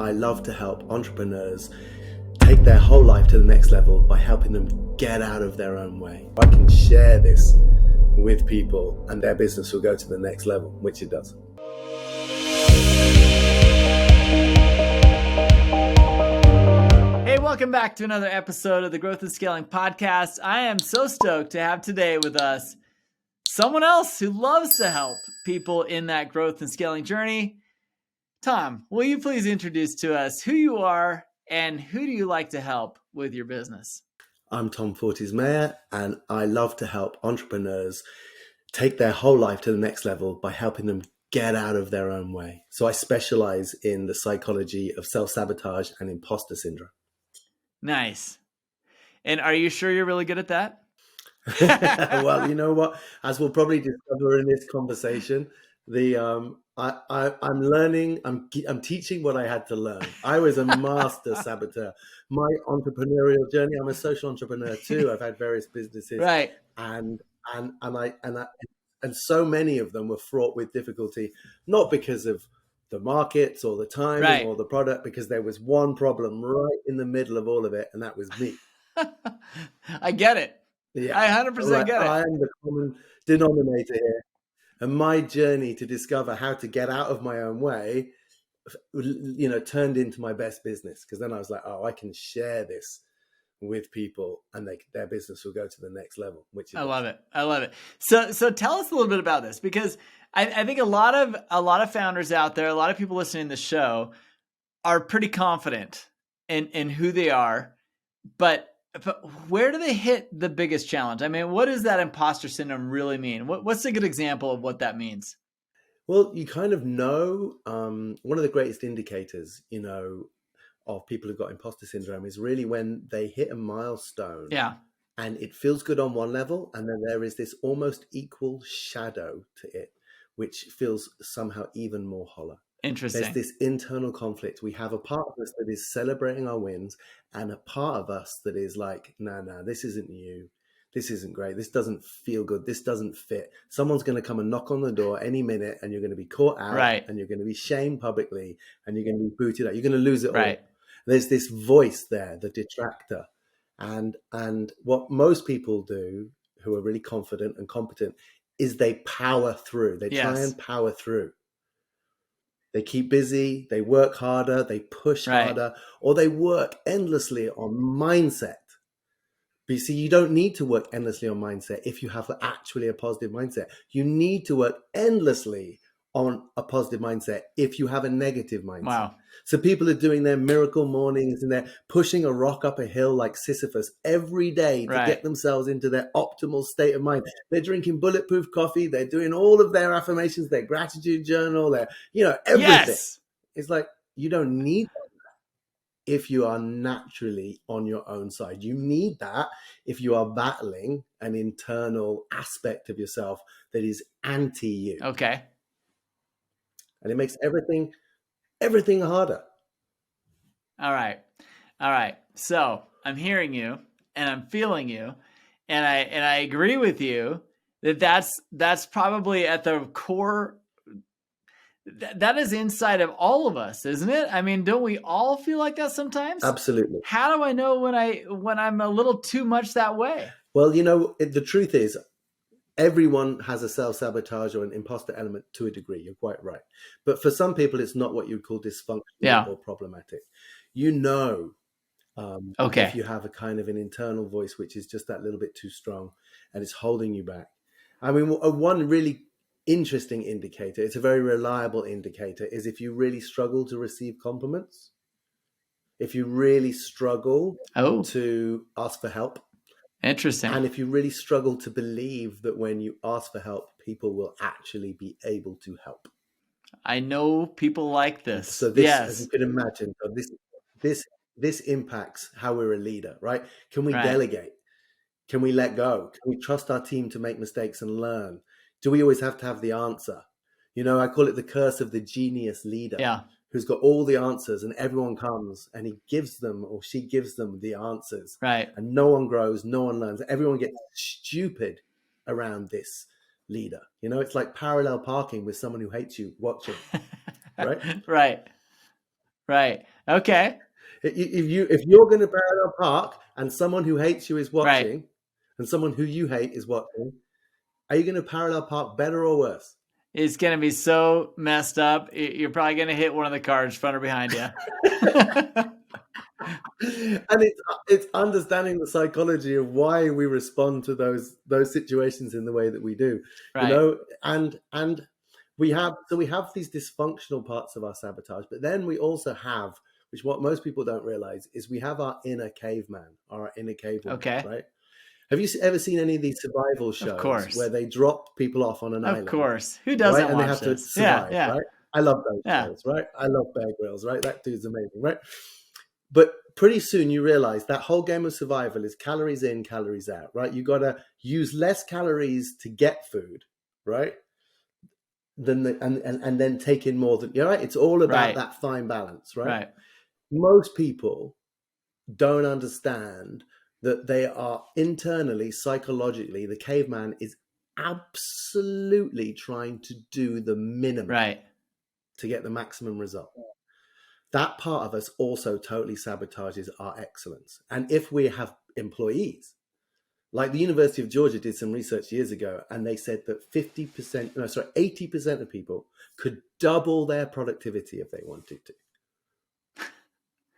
I love to help entrepreneurs take their whole life to the next level by helping them get out of their own way. I can share this with people and their business will go to the next level, which it does. Hey, welcome back to another episode of the Growth and Scaling Podcast. I am so stoked to have today with us someone else who loves to help people in that growth and scaling journey. Tom, will you please introduce to us who you are and who do you like to help with your business? I'm Tom Fortes Mayer, and I love to help entrepreneurs take their whole life to the next level by helping them get out of their own way. So I specialize in the psychology of self-sabotage and imposter syndrome. Nice. And are you sure you're really good at that? Well, you know what? As we'll probably discover in this conversation, I'm learning. I'm teaching what I had to learn. I was a master saboteur. My entrepreneurial journey. I'm a social entrepreneur too. I've had various businesses, right? And so many of them were fraught with difficulty, not because of the markets or the timing right. or the product, because there was one problem right in the middle of all of it, and that was me. I get it. Yeah, I 100% get it. I am the common denominator here. And my journey to discover how to get out of my own way, turned into my best business. Because then I was like, oh, I can share this with people and their business will go to the next level. I love it. I love it. So tell us a little bit about this, because I think a lot of founders out there, a lot of people listening to the show are pretty confident in who they are, but where do they hit the biggest challenge? I mean, what does that imposter syndrome really mean? What's a good example of what that means? Well, you kind of know, one of the greatest indicators, of people who've got imposter syndrome is really when they hit a milestone. Yeah. And it feels good on one level, and then there is this almost equal shadow to it, which feels somehow even more hollow. Interesting. There's this internal conflict. We have a part of us that is celebrating our wins and a part of us that is like, no, this isn't you. This isn't great. This doesn't feel good. This doesn't fit. Someone's going to come and knock on the door any minute and you're going to be caught out, right. And you're going to be shamed publicly and you're going to be booted out. You're going to lose it right. all. There's this voice there, the detractor. And what most people do who are really confident and competent is they power through. They try and power through. They keep busy, they work harder, they push harder, or they work endlessly on mindset. But you see, you don't need to work endlessly on mindset if you have actually a positive mindset. You need to work endlessly on a positive mindset if you have a negative mindset. Wow. So people are doing their miracle mornings and they're pushing a rock up a hill like Sisyphus every day to get themselves into their optimal state of mind. They're drinking bulletproof coffee. They're doing all of their affirmations, their gratitude journal, their, everything. Yes. It's like, you don't need that if you are naturally on your own side. You need that if you are battling an internal aspect of yourself that is anti you. Okay. And it makes everything harder. All right. So I'm hearing you and I'm feeling you, and I agree with you that's probably at the core. That is inside of all of us, isn't it? I mean, don't we all feel like that sometimes? Absolutely. How do I know when I'm a little too much that way? Well, the truth is, everyone has a self-sabotage or an imposter element to a degree. You're quite right. But for some people, it's not what you would call dysfunctional or problematic. If you have a kind of an internal voice, which is just that little bit too strong and it's holding you back. I mean, one really interesting indicator, it's a very reliable indicator, is if you really struggle to receive compliments, if you really struggle to ask for help. Interesting. And if you really struggle to believe that when you ask for help, people will actually be able to help. I know people like this. So this, as you can imagine, this impacts how we're a leader, right? Can we delegate? Can we let go? Can we trust our team to make mistakes and learn? Do we always have to have the answer? I call it the curse of the genius leader. Yeah. Who's got all the answers and everyone comes and he gives them or she gives them the answers. Right. And no one grows, no one learns. Everyone gets stupid around this leader. It's like parallel parking with someone who hates you watching. Right? Right. Right. Okay. If you're going to parallel park and someone who hates you is watching, Right. and someone who you hate is watching, are you going to parallel park better or worse? It's going to be so messed up. You're probably going to hit one of the cars front or behind you. And it's understanding the psychology of why we respond to those situations in the way that we do. Right. You know, and we have these dysfunctional parts of our sabotage, but then we also have, which what most people don't realize, is we have our inner caveman or our inner cavewoman. Okay. Right? Have you ever seen any of these survival shows where they drop people off on an island? Of course. Who doesn't right? And watch they have this? to survive, yeah. right? I love those shows, right? I love Bear Grylls, right? That dude's amazing, right? But pretty soon you realize that whole game of survival is calories in, calories out, right? You got to use less calories to get food, right? And then take in more than, you know, right? It's all about that fine balance, right? Right. Most people don't understand that they are internally, psychologically, the caveman is absolutely trying to do the minimum to get the maximum result. That part of us also totally sabotages our excellence. And if we have employees, like the University of Georgia did some research years ago, and they said that 80% of people could double their productivity if they wanted to.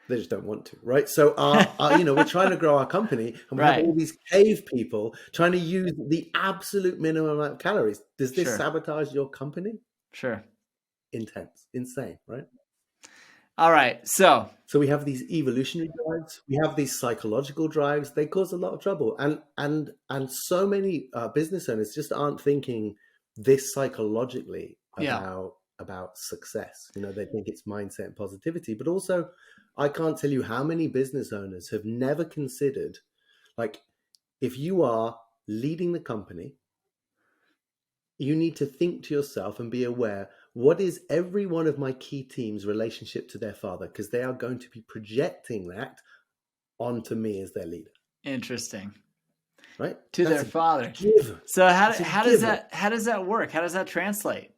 They just don't want to, right? So we're trying to grow our company, and we have all these cave people trying to use the absolute minimum amount of calories. Does this sabotage your company? Sure. Intense, insane, right? All right. So we have these evolutionary drives, we have these psychological drives. They cause a lot of trouble, and so many business owners just aren't thinking this psychologically about success. You know, they think it's mindset and positivity, but also, I can't tell you how many business owners have never considered, like, if you are leading the company, you need to think to yourself and be aware, what is every one of my key team's relationship to their father? Because they are going to be projecting that onto me as their leader. Interesting. Right? To their father. Given. So how does that work? How does that translate?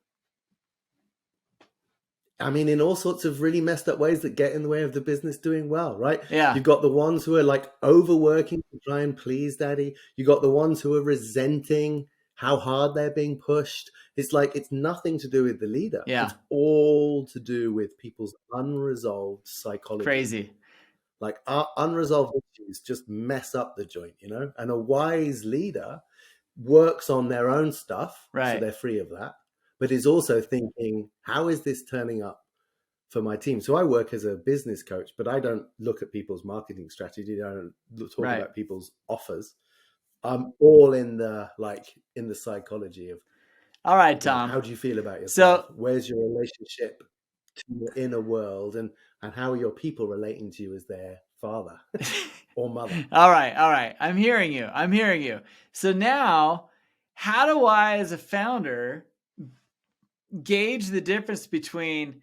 I mean, in all sorts of really messed up ways that get in the way of the business doing well, right? Yeah. You've got the ones who are like overworking to try and please daddy. You got the ones who are resenting how hard they're being pushed. It's like, it's nothing to do with the leader. Yeah. It's all to do with people's unresolved psychology. Crazy. Like, our unresolved issues just mess up the joint, you know? And a wise leader works on their own stuff, so they're free of that, but is also thinking, how is this turning up for my team? So I work as a business coach, but I don't look at people's marketing strategy. I don't talk about people's offers. I'm all in the psychology of, all right, Tom, how do you feel about yourself? So where's your relationship to your inner world, and how are your people relating to you as their father or mother? All right. I'm hearing you. So now, how do I, as a founder, gauge the difference between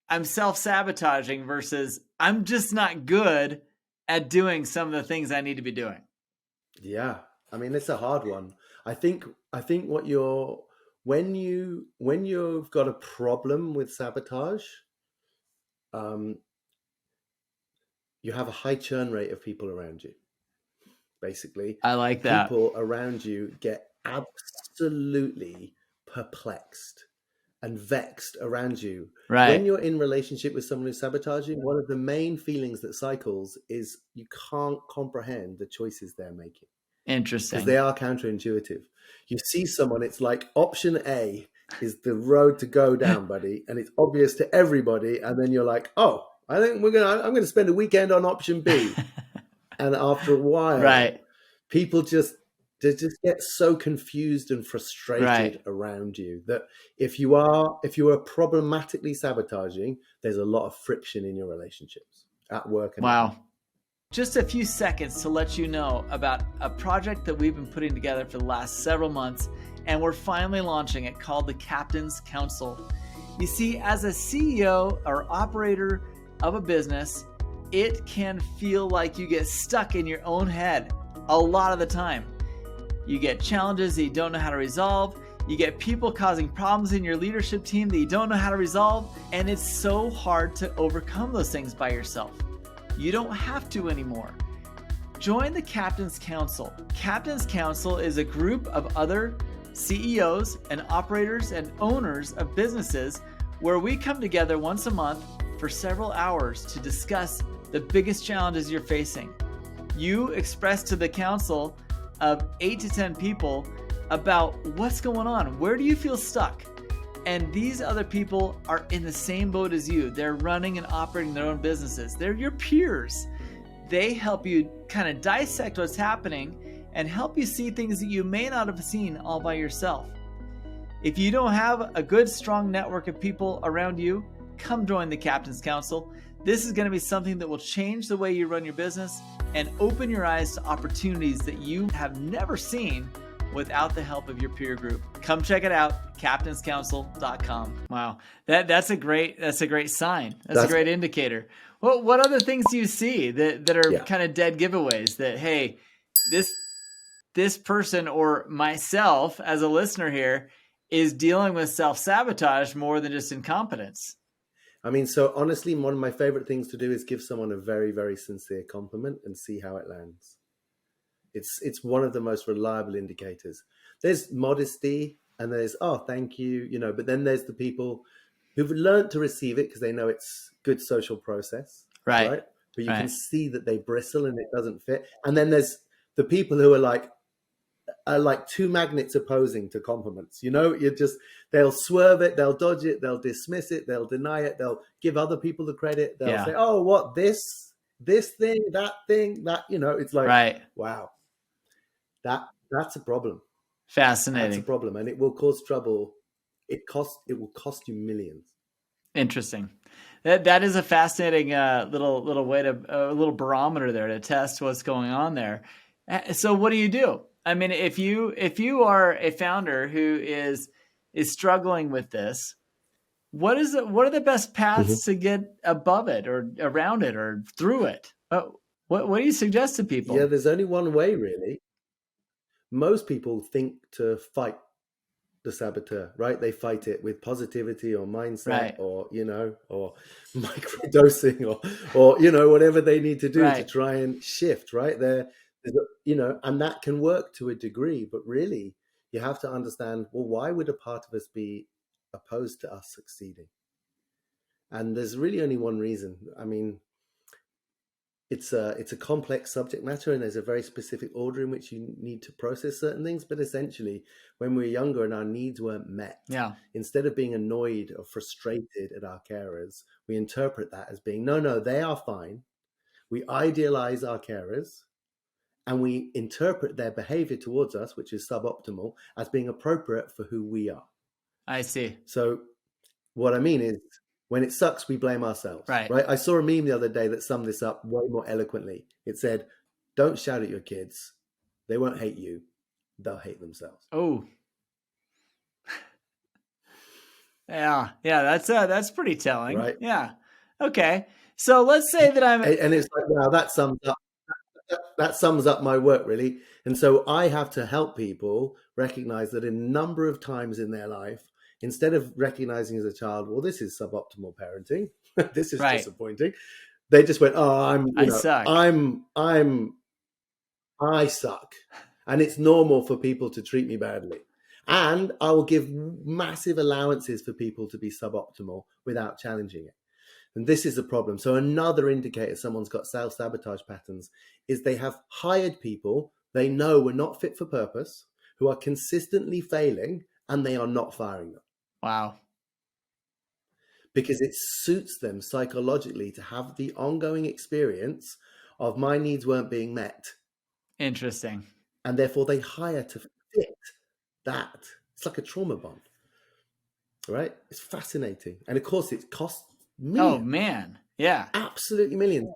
I'm self-sabotaging versus I'm just not good at doing some of the things I need to be doing? Yeah. I mean, it's a hard one. I think when you've got a problem with sabotage, you have a high churn rate of people around you. Basically, I like that. People around you get absolutely perplexed and vexed around you. Right. When you're in relationship with someone who's sabotaging, one of the main feelings that cycles is you can't comprehend the choices they're making. Interesting. Because they are counterintuitive. You see someone, it's like option A is the road to go down, buddy, and it's obvious to everybody. And then you're like, oh, I think I'm going to spend a weekend on option B. And after a while, people just get so confused and frustrated around you that if you are problematically sabotaging, there's a lot of friction in your relationships at work. Wow. Just a few seconds to let you know about a project that we've been putting together for the last several months, and we're finally launching it, called the Captain's Council. You see, as a CEO or operator of a business, it can feel like you get stuck in your own head a lot of the time. You get challenges that you don't know how to resolve. You get people causing problems in your leadership team that you don't know how to resolve, and it's so hard to overcome those things by yourself. You don't have to anymore. Join the Captain's Council. Captain's Council is a group of other CEOs and operators and owners of businesses where we come together once a month for several hours to discuss the biggest challenges you're facing. You express to the council of 8 to 10 people about what's going on. Where do you feel stuck? And these other people are in the same boat as you. They're running and operating their own businesses. They're your peers. They help you kind of dissect what's happening and help you see things that you may not have seen all by yourself. If you don't have a good, strong network of people around you, come join the Captain's Council. This is going to be something that will change the way you run your business and open your eyes to opportunities that you have never seen without the help of your peer group. Come check it out, captainscouncil.com. Wow. That's a great sign. That's a great indicator. Well, what other things do you see that are kind of dead giveaways that, hey, this person or myself as a listener here is dealing with self-sabotage more than just incompetence? I mean, so honestly, one of my favorite things to do is give someone a very, very sincere compliment and see how it lands. It's one of the most reliable indicators. There's modesty and there's, oh, thank you, but then there's the people who've learned to receive it because they know it's good social process, right? But you can see that they bristle and it doesn't fit. And then there's the people who are like two magnets opposing to compliments. They'll swerve it, they'll dodge it, they'll dismiss it, they'll deny it, they'll give other people the credit. They'll say, oh, what, this thing, that thing, that, it's like, wow, that's a problem. Fascinating. That's a problem. And it will cause trouble. It will cost you millions. Interesting. That is a fascinating little way to a little barometer there to test what's going on there. So what do you do? I mean, if you are a founder who is struggling with this, what are the best paths to get above it or around it or through it? What do you suggest to people? Yeah, there's only one way, really. Most people think to fight the saboteur, right? They fight it with positivity or mindset or microdosing or whatever they need to do to try and shift, right? And that can work to a degree, but really you have to understand, well, why would a part of us be opposed to us succeeding? And there's really only one reason. I mean, it's a complex subject matter and there's a very specific order in which you need to process certain things. But essentially, when we were younger and our needs weren't met, instead of being annoyed or frustrated at our carers, we interpret that as being, no, they are fine. We idealize our carers and we interpret their behavior towards us, which is suboptimal, as being appropriate for who we are. I see. So what I mean is, when it sucks, we blame ourselves. Right? I saw a meme the other day that summed this up way more eloquently. It said, don't shout at your kids. They won't hate you. They'll hate themselves. Oh. Yeah, that's pretty telling. Right? Yeah. Okay. So let's say that and it's like, wow, that sums up my work, really. And so I have to help people recognize that a number of times in their life, instead of recognizing as a child, well, this is suboptimal parenting, this is disappointing, they just went, oh, I suck. And it's normal for people to treat me badly. And I will give massive allowances for people to be suboptimal without challenging it. And this is the problem. So another indicator someone's got self-sabotage patterns is they have hired people they know were not fit for purpose, who are consistently failing, and they are not firing them. Wow. Because it suits them psychologically to have the ongoing experience of my needs weren't being met. Interesting. And therefore they hire to fit that. It's like a trauma bond, right? It's fascinating. And of course it costs millions. Oh man. Yeah. Absolutely millions.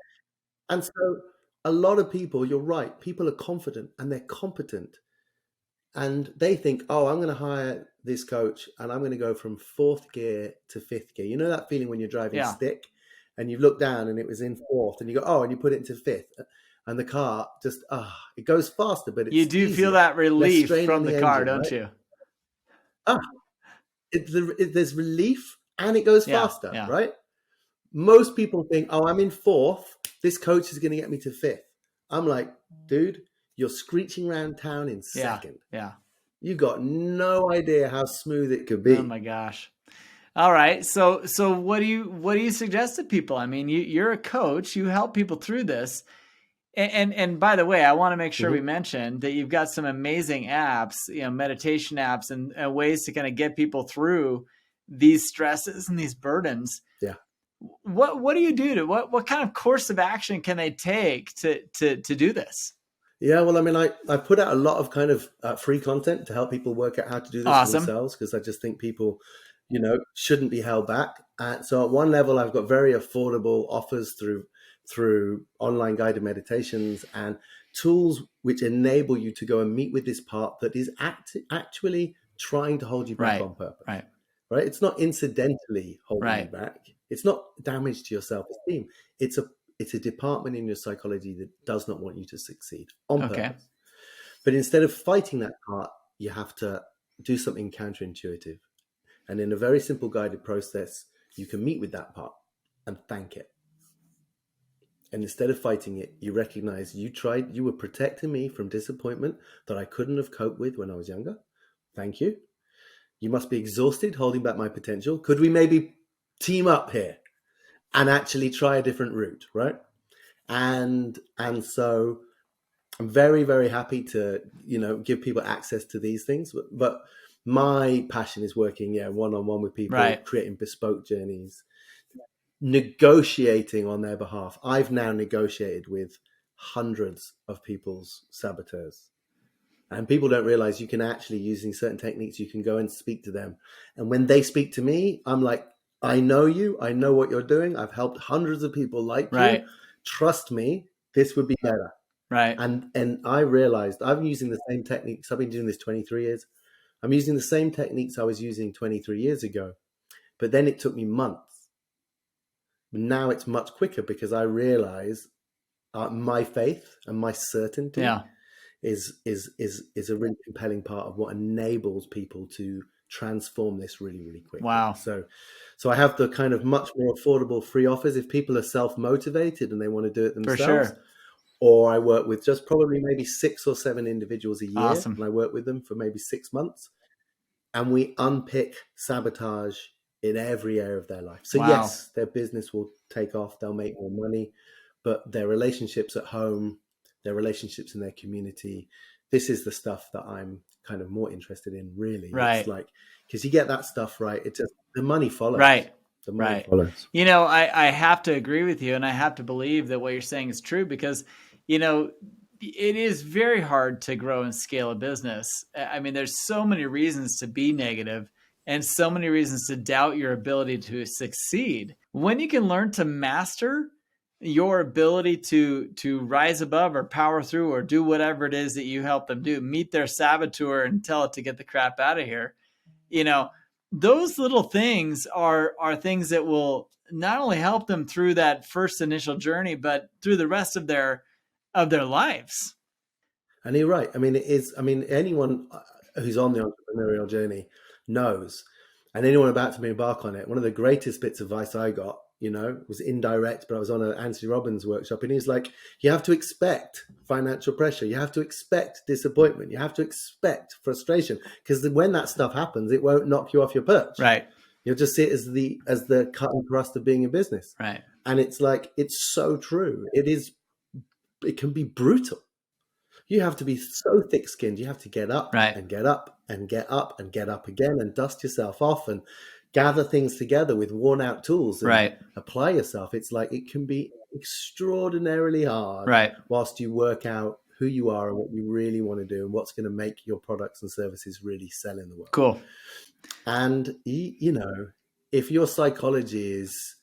And so a lot of people, you're right, people are confident and they're competent. And they think, oh, I'm going to hire this coach and I'm going to go from 4th gear to 5th gear. You know that feeling when you're driving stick and you look down and it was in 4th and you go, oh, and you put it into 5th and the car just, it goes faster, but it's you do easier. Feel that relief from the car, engine, don't you? ah, there's relief and it goes faster, yeah. right? Most people think, oh, I'm in fourth. This coach is going to get me to fifth. I'm like, dude, you're screeching around town in second. Yeah. You got no idea how smooth it could be. Oh my gosh. All right. So what do you suggest to people? I mean, you're a coach, you help people through this. And by the way, I want to make sure we mention that you've got some amazing apps, meditation apps and ways to kind of get people through these stresses and these burdens. Yeah. What do you do what kind of course of action can they take to do this? Yeah, well, I mean, I put out a lot of kind of free content to help people work out how to do this for themselves, because I just think people, shouldn't be held back. So at one level, I've got very affordable offers through online guided meditations and tools which enable you to go and meet with this part that is actually trying to hold you back on purpose. Right? It's not incidentally holding you back. It's not damage to your self-esteem. It's a department in your psychology that does not want you to succeed on purpose. But instead of fighting that part, you have to do something counterintuitive. And in a very simple guided process, you can meet with that part and thank it. And instead of fighting it, you recognize you were protecting me from disappointment that I couldn't have coped with when I was younger. Thank you. You must be exhausted holding back my potential. Could we maybe team up here and actually try a different route, right? And so I'm very, very happy to, give people access to these things. But my passion is working, one-on-one with people, creating bespoke journeys, negotiating on their behalf. I've now negotiated with hundreds of people's saboteurs. And people don't realize you can actually, using certain techniques, you can go and speak to them. And when they speak to me, I'm like, I know you. I know what you're doing. I've helped hundreds of people like you. Trust me, this would be better. Right. And I realized I'm using the same techniques. I've been doing this 23 years. I'm using the same techniques I was using 23 years ago. But then it took me months. Now it's much quicker because I realize my faith and my certainty is a really compelling part of what enables people to transform this really, really quickly. Wow. So I have the kind of much more affordable free offers if people are self-motivated and they want to do it themselves. For sure. Or I work with just probably maybe 6 or 7 individuals a year. Awesome. And I work with them for maybe 6 months. And we unpick sabotage in every area of their life. So yes, their business will take off. They'll make more money. But their relationships at home, their relationships in their community, this is the stuff that I'm kind of more interested in, really. Right. It's like, because you get that stuff right, it just, the money follows. Right. The money follows. I have to agree with you, and I have to believe that what you're saying is true because, it is very hard to grow and scale a business. I mean, there's so many reasons to be negative and so many reasons to doubt your ability to succeed. When you can learn to master your ability to rise above or power through or do whatever it is that you help them do, meet their saboteur and tell it to get the crap out of here. Those little things are things that will not only help them through that first initial journey, but through the rest of their lives. And you're right. I mean, anyone who's on the entrepreneurial journey knows, and anyone about to embark on it, one of the greatest bits of advice I got, was indirect, but I was on an Anthony Robbins workshop and he's like, you have to expect financial pressure. You have to expect disappointment. You have to expect frustration, because when that stuff happens, it won't knock you off your perch. Right. You'll just see it as the cut and thrust of being in business. Right. And it's like, it's so true. It can be brutal. You have to be so thick-skinned. You have to get up and get up and get up and get up again and dust yourself off and gather things together with worn-out tools and apply yourself. It's like it can be extraordinarily hard whilst you work out who you are and what you really want to do and what's going to make your products and services really sell in the world. Cool. And, if your psychology is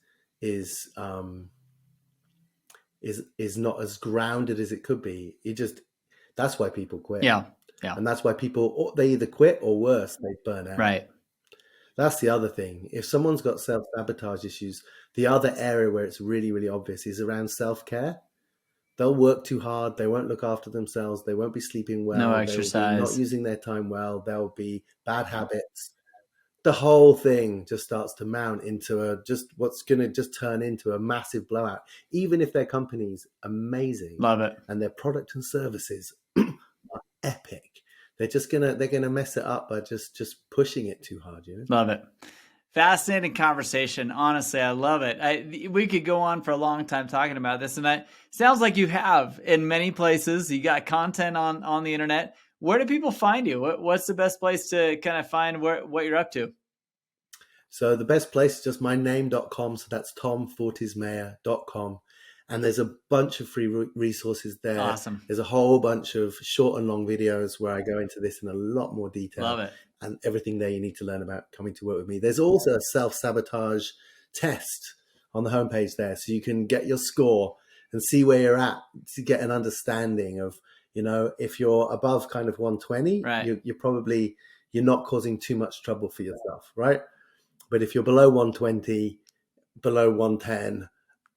not as grounded as it could be, that's why people quit. Yeah. And that's why they either quit or worse, they burn out. Right. That's the other thing. If someone's got self-sabotage issues, the other area where it's really, really obvious is around self-care. They'll work too hard. They won't look after themselves. They won't be sleeping well. No exercise. They'll be not using their time well. There'll be bad habits. the whole thing just starts to mount into what's going to just turn into a massive blowout, even if their company's amazing. Love it. And their product and services are epic. They're gonna mess it up by just pushing it too hard, you know? Love it. Fascinating conversation. Honestly, I love it. We could go on for a long time talking about this, and it sounds like you have in many places. You got content on the internet. Where do people find you? What's the best place to kind of find what you're up to? So the best place is just my name.com. So that's tomfortismayer.com. And there's a bunch of free resources there. Awesome. There's a whole bunch of short and long videos where I go into this in a lot more detail. Love it. And everything there you need to learn about coming to work with me. There's also a self-sabotage test on the homepage there. So you can get your score and see where you're at to get an understanding of, you know, if you're above kind of 120, right, you're not causing too much trouble for yourself, right? But if you're below 120, below 110,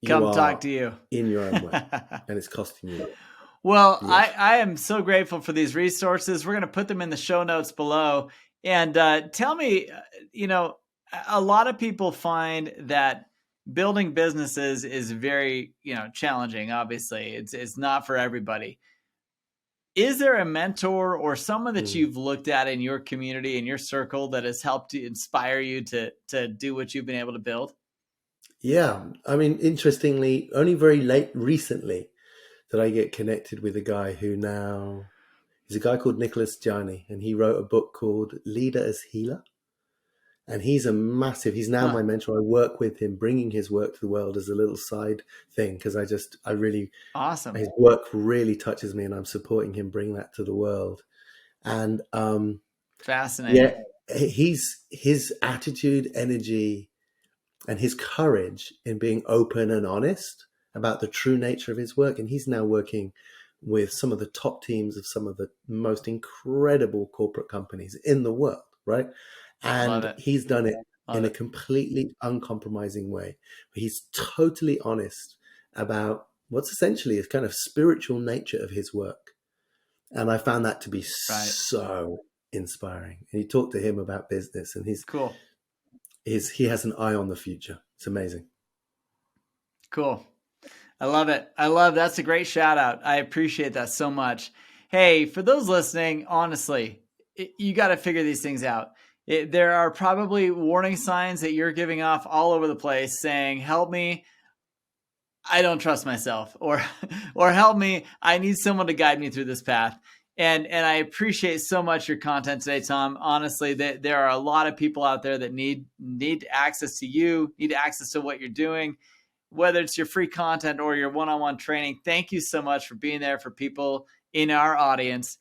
come talk to you in your own way, and it's costing you. Well, yes. I am so grateful for these resources. We're going to put them in the show notes below. And tell me, you know, a lot of people find that building businesses is very, you know, challenging. Obviously, it's not for everybody. Is there a mentor or someone that you've looked at in your community, in your circle, that has helped you, inspire you to do what you've been able to build? Yeah. I mean, interestingly, only very recently did I get connected with a guy he's a guy called Nicholas Gianni, and he wrote a book called Leader as Healer. And he's he's now my mentor. I work with him, bringing his work to the world as a little side thing, because awesome. His work really touches me, and I'm supporting him bring that to the world. And fascinating. Yeah, his attitude, energy, and his courage in being open and honest about the true nature of his work. And he's now working with some of the top teams of some of the most incredible corporate companies in the world, right? And he's done it in a completely uncompromising way. He's totally honest about what's essentially a kind of spiritual nature of his work. And I found that to be so inspiring. And you talk to him about business, and he's cool. He has an eye on the future. It's amazing. Cool. I love it. That's a great shout out. I appreciate that so much. Hey, for those listening, honestly, you got to figure these things out. There are probably warning signs that you're giving off all over the place saying, help me, I don't trust myself, or help me, I need someone to guide me through this path. And I appreciate so much your content today, Tom. Honestly, there are a lot of people out there that need access to you, need access to what you're doing, whether it's your free content or your one-on-one training. Thank you so much for being there for people in our audience.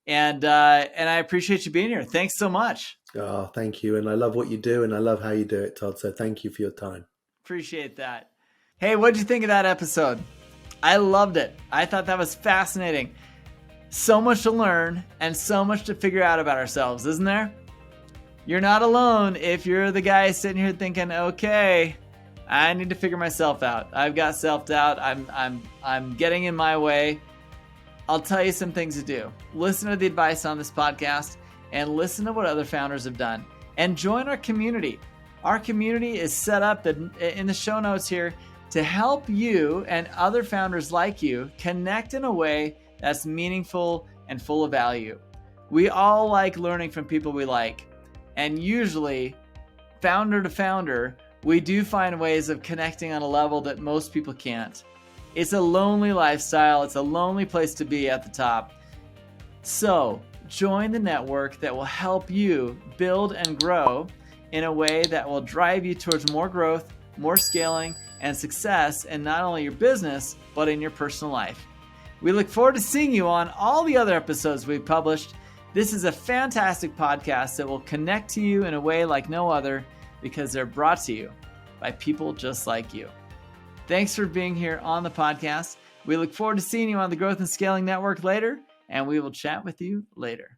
And I appreciate you being here. Thanks so much. Oh, thank you. And I love what you do, and I love how you do it, Todd. So thank you for your time. Appreciate that. Hey, what'd you think of that episode? I loved it. I thought that was fascinating. So much to learn and so much to figure out about ourselves, isn't there? You're not alone if you're the guy sitting here thinking, okay, I need to figure myself out. I've got self-doubt. I'm getting in my way. I'll tell you some things to do. Listen to the advice on this podcast and listen to what other founders have done. And join our community. Our community is set up in the show notes here to help you and other founders like you connect in a way that's meaningful and full of value. We all like learning from people we like. And usually, founder to founder, we do find ways of connecting on a level that most people can't. It's a lonely lifestyle. It's a lonely place to be at the top. So join the network that will help you build and grow in a way that will drive you towards more growth, more scaling, and success in not only your business, but in your personal life. We look forward to seeing you on all the other episodes we've published. This is a fantastic podcast that will connect to you in a way like no other, because they're brought to you by people just like you. Thanks for being here on the podcast. We look forward to seeing you on the Growth and Scaling Network later, and we will chat with you later.